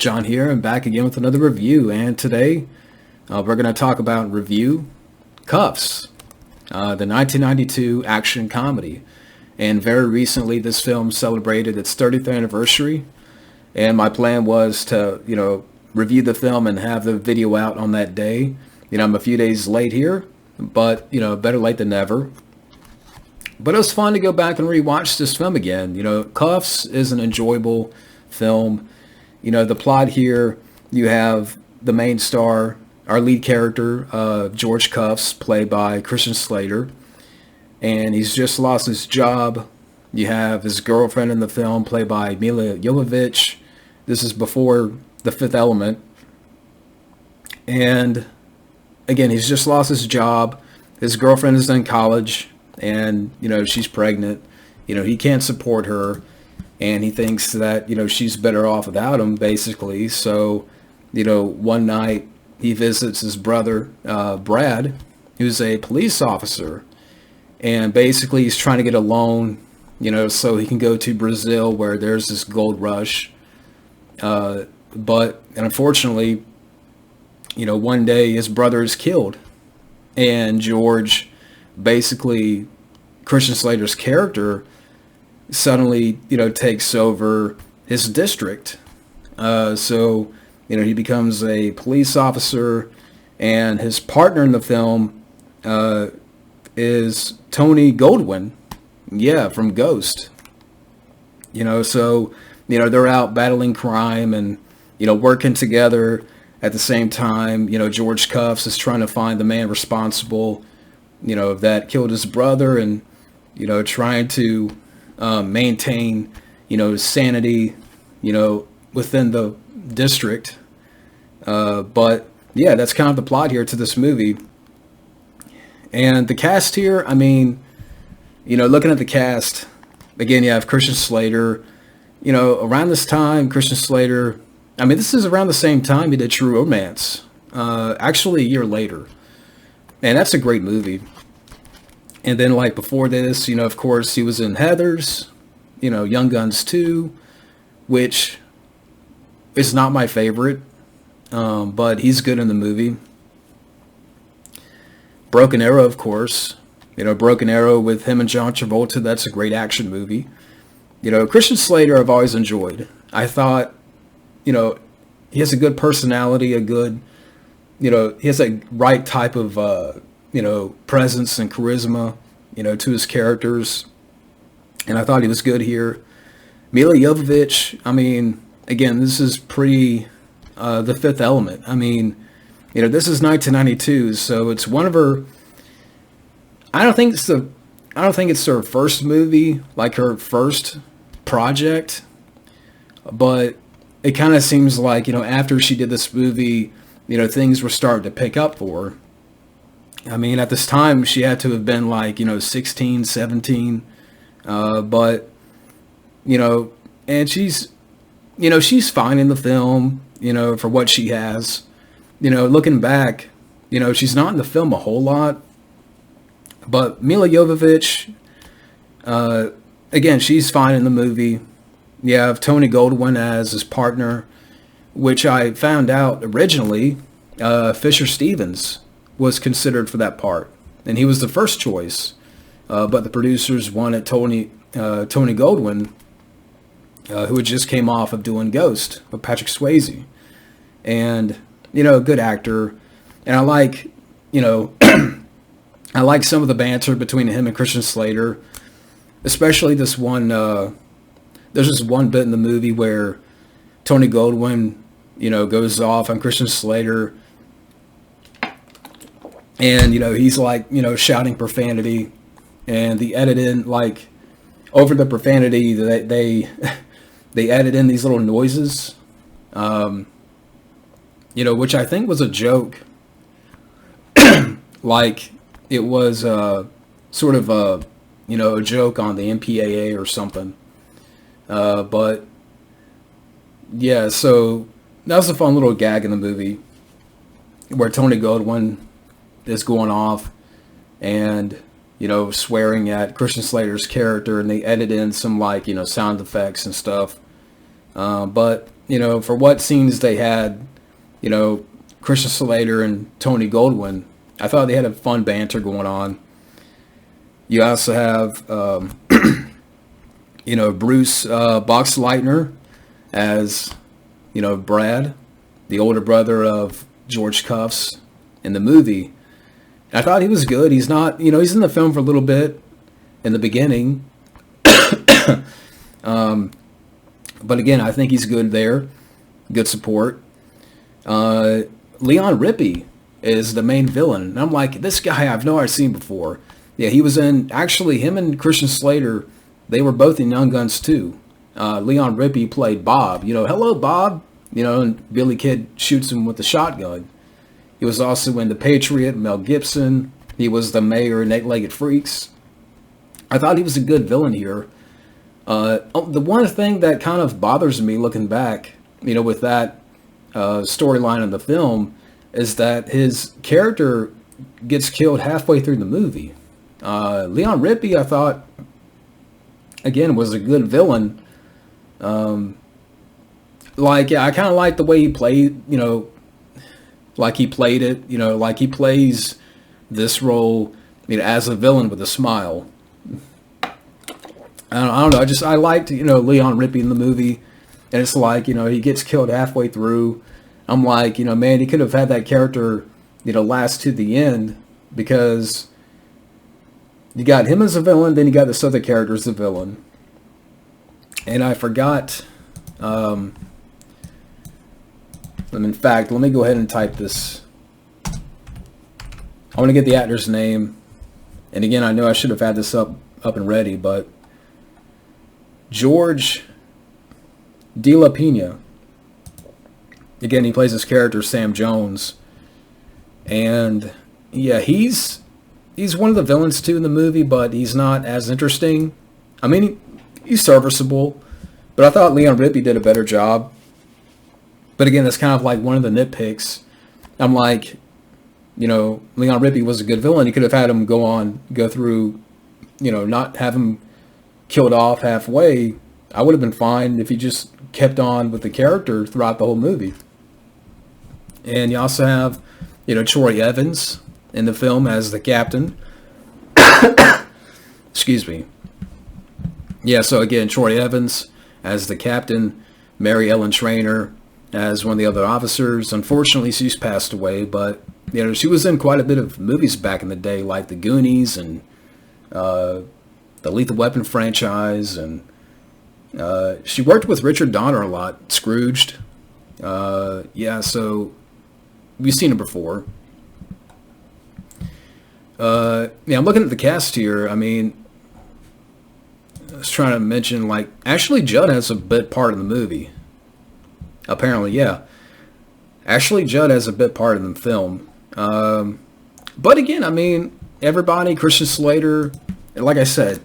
John here, and back again with another review. And today we're going to talk about review Kuffs, the 1992 action comedy. And very recently, this film celebrated its 30th anniversary. And my plan was to, review the film and have the video out on that day. I'm a few days late here, but, better late than never. But it was fun to go back and rewatch this film again. Kuffs is an enjoyable film. The plot here, you have the main star, our lead character, George Kuffs, played by Christian Slater. And he's just lost his job. You have his girlfriend in the film, played by Milla Jovovich. This is before The Fifth Element. And again, he's just lost his job. His girlfriend is in college, and, she's pregnant. He can't support her. And he thinks that, she's better off without him, basically. So, one night he visits his brother, Brad, who's a police officer. And basically he's trying to get a loan, so he can go to Brazil where there's this gold rush. But unfortunately, one day his brother is killed. And George, basically, Christian Slater's character, suddenly, takes over his district. So, he becomes a police officer, and his partner in the film is Tony Goldwyn. Yeah, from Ghost. So, they're out battling crime and, working together at the same time. George Kuffs is trying to find the man responsible, that killed his brother, and, trying to maintain, sanity, within the district. But yeah, that's kind of the plot here to this movie. And the cast here, looking at the cast, again, you have Christian Slater. Around this time, Christian Slater, this is around the same time he did True Romance. Actually, a year later. And that's a great movie. And then, before this, of course, he was in Heathers, Young Guns 2, which is not my favorite, but he's good in the movie. Broken Arrow, of course. Broken Arrow with him and John Travolta, that's a great action movie. Christian Slater I've always enjoyed. I thought, he has a good personality, he has a right type of, presence and charisma, to his characters. And I thought he was good here. Milla Jovovich, again, this is pre The Fifth Element. This is 1992, so it's one of her, I don't think it's her first movie, her first project, but it kind of seems like, after she did this movie, things were starting to pick up for her. At this time, she had to have been 16, 17, but, and she's fine in the film, for what she has. Looking back, she's not in the film a whole lot, but Milla Jovovich, again, she's fine in the movie. You have Tony Goldwyn as his partner, which I found out originally, Fisher Stevens was considered for that part, and he was the first choice, but the producers wanted Tony Goldwyn, who had just came off of doing Ghost with Patrick Swayze, and good actor, and I like I like some of the banter between him and Christian Slater, especially this one. There's this one bit in the movie where Tony Goldwyn, goes off on Christian Slater. And, he's shouting profanity, and the edit in, over the profanity, they added in these little noises, which I think was a joke. It was sort of a joke on the MPAA or something. But yeah, so that was a fun little gag in the movie where Tony Goldwyn is going off and, swearing at Christian Slater's character, and they edit in some sound effects and stuff. But, for what scenes they had, you know, Christian Slater and Tony Goldwyn, I thought they had a fun banter going on. You also have, Bruce Boxleitner as, Brad, the older brother of George Kuffs in the movie. And I thought he was good. He's not, he's in the film for a little bit in the beginning. But again, I think he's good there. Good support. Leon Rippey is the main villain. And I'm like, this guy I've never seen before. Yeah, he was in, actually, him and Christian Slater, they were both in Young Guns too. Leon Rippey played Bob. Hello, Bob. And Billy Kid shoots him with the shotgun. He was also in The Patriot, Mel Gibson. He was the mayor in Eight-Legged Freaks. I thought he was a good villain here. The one thing that kind of bothers me looking back, with that storyline in the film, is that his character gets killed halfway through the movie. Leon Rippey, I thought, again, was a good villain. I kind of like the way he played, like he played it, like he plays this role, as a villain with a smile. I don't know. I liked, Leon Rippey in the movie, and it's like, he gets killed halfway through. I'm like, man, he could have had that character, last to the end, because you got him as a villain, then you got this other character as a villain. And I forgot, in fact, let me go ahead and type this. I want to get the actor's name. And again, I know I should have had this up and ready, but George De La Pena. Again, he plays his character Sam Jones. And yeah, he's one of the villains too in the movie, but he's not as interesting. I mean, he's serviceable, but I thought Leon Rippey did a better job. But again, that's kind of like one of the nitpicks. I'm like, Leon Rippey was a good villain. He could have had him go through, not have him killed off halfway. I would have been fine if he just kept on with the character throughout the whole movie. And you also have, Troy Evans in the film as the captain. Excuse me. Yeah, so again, Troy Evans as the captain, Mary Ellen Trainor as one of the other officers. Unfortunately, she's passed away, but she was in quite a bit of movies back in the day, like The Goonies and the Lethal Weapon franchise, and she worked with Richard Donner a lot. Scrooged. So we've seen her before. I'm looking at the cast here. I mean, I was trying to mention, like, Ashley Judd has a bit part in the movie. Apparently, yeah. Ashley Judd has a bit part in the film. But again, I mean, everybody, Christian Slater, like I said,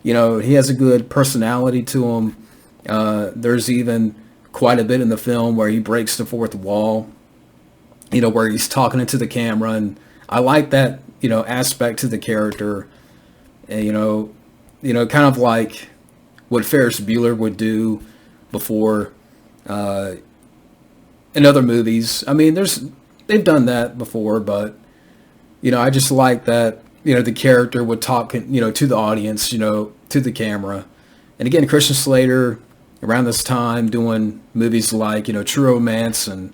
he has a good personality to him. There's even quite a bit in the film where he breaks the fourth wall, where he's talking into the camera. And I like that, aspect to the character. And, kind of like what Ferris Bueller would do before in other movies. I mean, they've done that before, but, I just like that, the character would talk, to the audience, to the camera. And again, Christian Slater, around this time, doing movies like, True Romance and,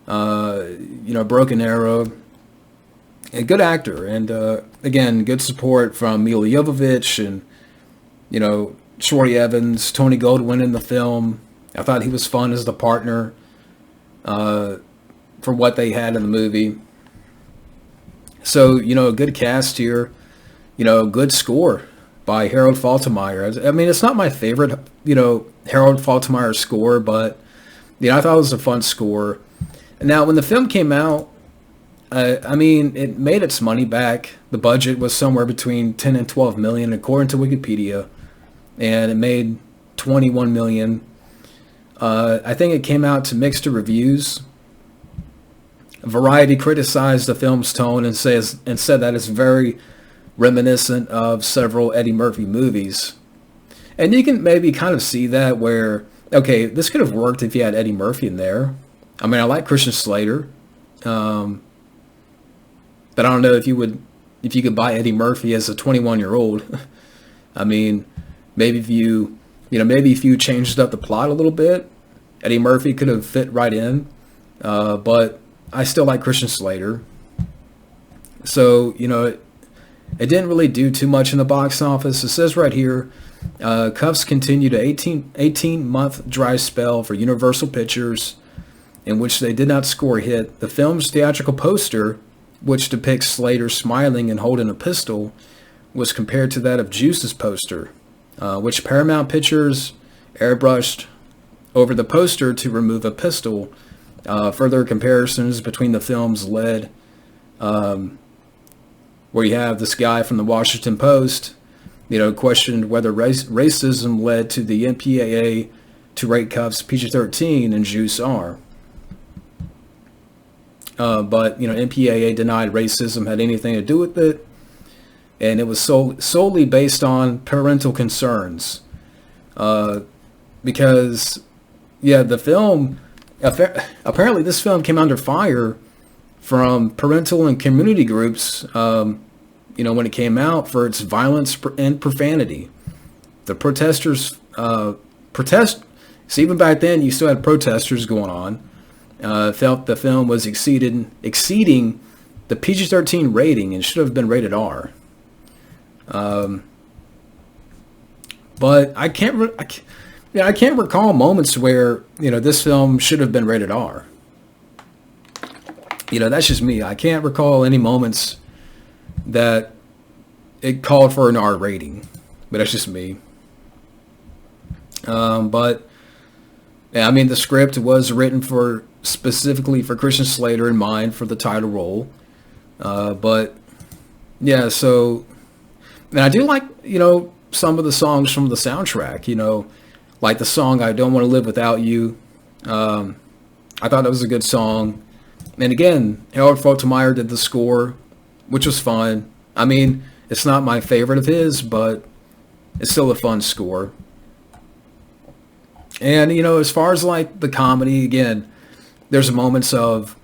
Broken Arrow. A good actor. And, again, good support from Mila Jovovich and, Troy Evans, Tony Goldwyn in the film. I thought he was fun as the partner for what they had in the movie. So, a good cast here. Good score by Harold Faltermeyer. I mean, it's not my favorite, Harold Faltermeyer score, but, I thought it was a fun score. Now, when the film came out, I mean, it made its money back. The budget was somewhere between 10 and 12 million, according to Wikipedia. And it made 21 million. I think it came out to mixed reviews. Variety criticized the film's tone and said that it's very reminiscent of several Eddie Murphy movies. And you can maybe kind of see that, where okay, this could have worked if you had Eddie Murphy in there. I mean, I like Christian Slater, but I don't know if you could buy Eddie Murphy as a 21-year-old. I mean, maybe if you changed up the plot a little bit, Eddie Murphy could have fit right in. But I still like Christian Slater. So, it didn't really do too much in the box office. It says right here, Kuffs continued an 18-month dry spell for Universal Pictures, in which they did not score a hit. The film's theatrical poster, which depicts Slater smiling and holding a pistol, was compared to that of Juice's poster, which Paramount Pictures airbrushed over the poster to remove a pistol. Further comparisons between the films led, where you have this guy from the Washington Post, questioned whether racism led to the MPAA to rate Kuffs PG-13 and Juice R. But MPAA denied racism had anything to do with it, and it was solely based on parental concerns. Because, the film, apparently this film came under fire from parental and community groups, when it came out, for its violence and profanity. The protesters, so even back then you still had protesters going on, felt the film was exceeding the PG-13 rating and should have been rated R. But I can't recall moments where, this film should have been rated R. That's just me. I can't recall any moments that it called for an R rating, but that's just me. But yeah, I mean, the script was written specifically for Christian Slater in mind for the title role. But yeah, so, and I do like, some of the songs from the soundtrack, like the song I Don't Want to Live Without You. I thought that was a good song. And again, Harold Faltermeyer did the score, which was fun. I mean, it's not my favorite of his, but it's still a fun score. And, as far as like the comedy, again, there's moments of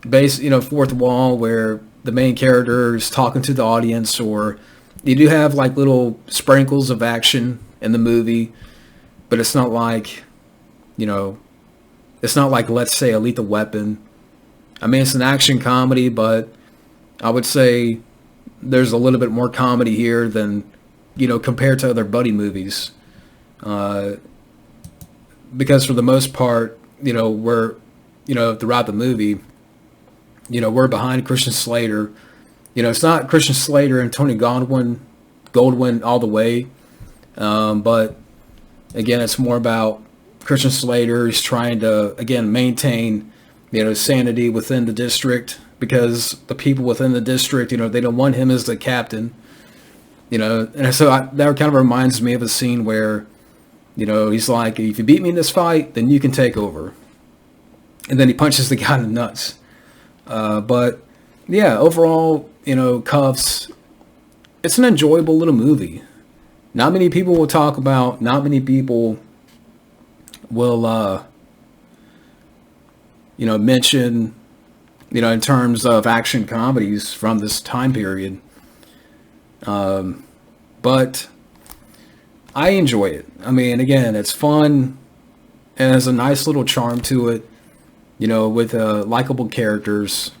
fourth wall where the main character is talking to the audience, or you do have like little sprinkles of action in the movie, but it's not like, let's say, a Lethal Weapon. I mean, it's an action comedy, but I would say there's a little bit more comedy here than, compared to other buddy movies. Because for the most part, we're, throughout the movie, we're behind Christian Slater. It's not Christian Slater and Tony Goldwyn all the way. But again, it's more about Christian Slater. He's trying to, again, maintain, sanity within the district, because the people within the district, they don't want him as the captain, and so that kind of reminds me of a scene where, he's like, if you beat me in this fight, then you can take over. And then he punches the guy in the nuts. But yeah, overall, Kuffs, it's an enjoyable little movie. Not many people will talk about, not many people will, mention, in terms of action comedies from this time period. But I enjoy it. I mean, again, it's fun and has a nice little charm to it, with likable characters.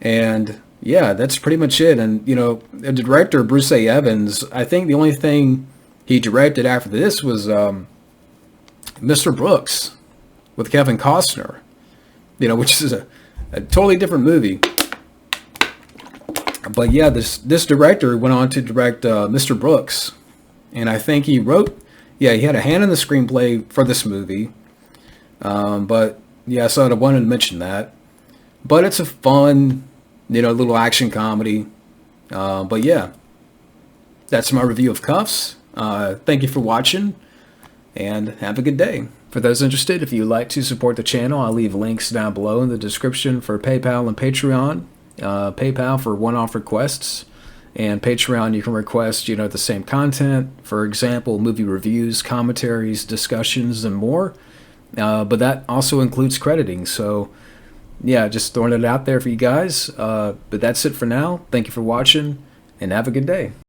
And yeah, that's pretty much it. And, the director, Bruce A. Evans, I think the only thing he directed after this was Mr. Brooks with Kevin Costner, which is a totally different movie. But yeah, this director went on to direct Mr. Brooks. And I think he had a hand in the screenplay for this movie. But yeah, so I wanted to mention that. But it's a fun, little action comedy. But yeah, that's my review of Kuffs. Thank you for watching, and have a good day. For those interested, if you'd like to support the channel, I'll leave links down below in the description for PayPal and Patreon. PayPal for one-off requests, And Patreon, you can request, the same content. For example, movie reviews, commentaries, discussions, and more. But that also includes crediting. So, yeah, just throwing it out there for you guys. But that's it for now. Thank you for watching, and have a good day.